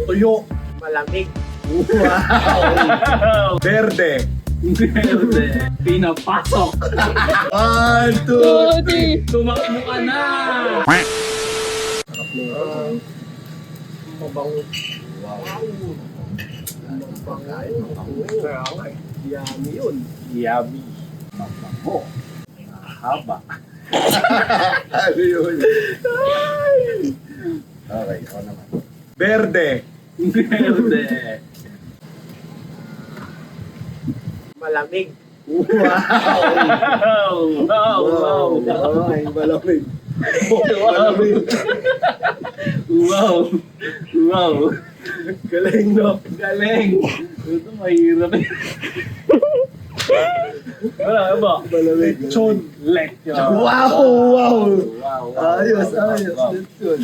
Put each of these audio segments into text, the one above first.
Tuyo. Malamig. Wow. Verde. Verde. Pinapasok. 1, 2, 3. Tumakbo ka na. Mabango. Yummy yun. Yummy. Mabango. Haba. Ano yun? Okay, ako naman. Verde. Verde. Malamig. Wow. Wow. Okay, malamig. Wow. Wow. Wow. Galing, no? Galing. Ito mahirap eh. Wala ba? Malamig. Lechon. Lechon. Wow! Wow! Wow. Ayos, Wow. ayos. Wow. Lechon.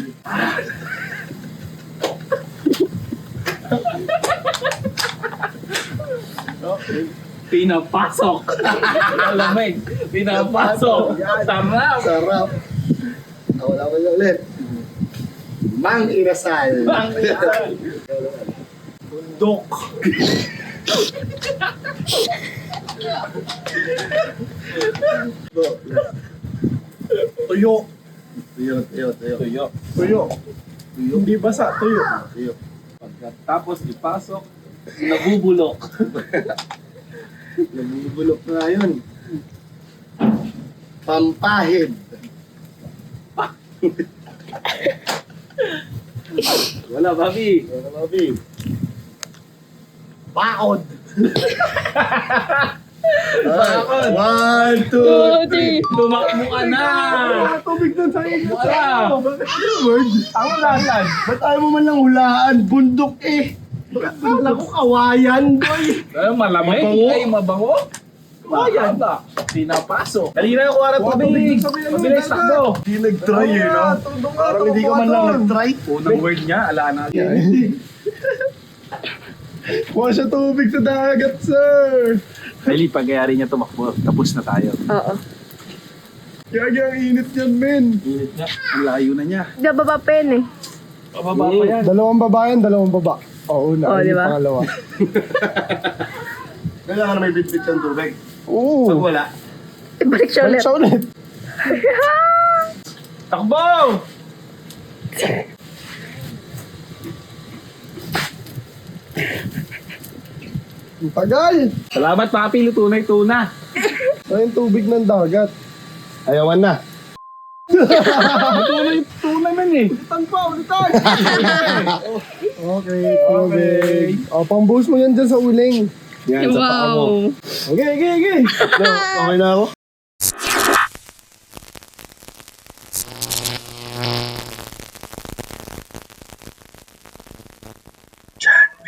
Okay. Pinapasok. Malamig. Pinapasok. Sarap. Sarap. Wala ko na ulit. Mang inasal. Mang inasal. Bundok. Tuyo. Tuyo, tuyo, tuyo. Tuyo. Tuyo. Hindi basa, tuyo. Tuyo. Pagkatapos ipasok, nabubulok. Nabubulok na yun. Pampahid. Wala, Bobby. Ano Bobby? Bakod. Bakod. 1, 2, 3. Tumakbo ka na. Tubig doon sa inyo. Wala. Word. Ang ulasan. Ba't ayaw mo man lang hulaan? Bundok eh. Bakit ko kawayan, boy? Malamig. Mabango. Ay, mabango. Kawayan ba? Pinapasok. Dali na kuha ng tubig. Mabilis, takbo. Hindi nag-try eh, no? Parang hindi ka man lang nag-try. Unang word niya, ala natin. Kuha siya tubig sa dagat, sir. Kylie, pag-ayari niya tumakbo, tapos na tayo. Oo. Kaya ang init yan, men. Init niya. Ang layo na niya. Di ba pen eh? Pababa pa yan. Dalawang baba yan, dalawang baba. Oo, una. Oo, di ba? Pangalawa. Kailangan na may bit-bit yung tubig. Oo. Pag wala. Ibalik siya ulit. Siya ulit. Takbo! Ang tagal. Salamat, papi. Luto na yung tuna. Ay, yung tubig ng dagat. Ayawan na. Luto na yung tuna man eh. Ulitan pa, ulitan. Okay, tubig. O, pang-boost mo yan dyan sa uling. Yan, sa paa mo. Okay, okay, okay. No, okay na ako. John B.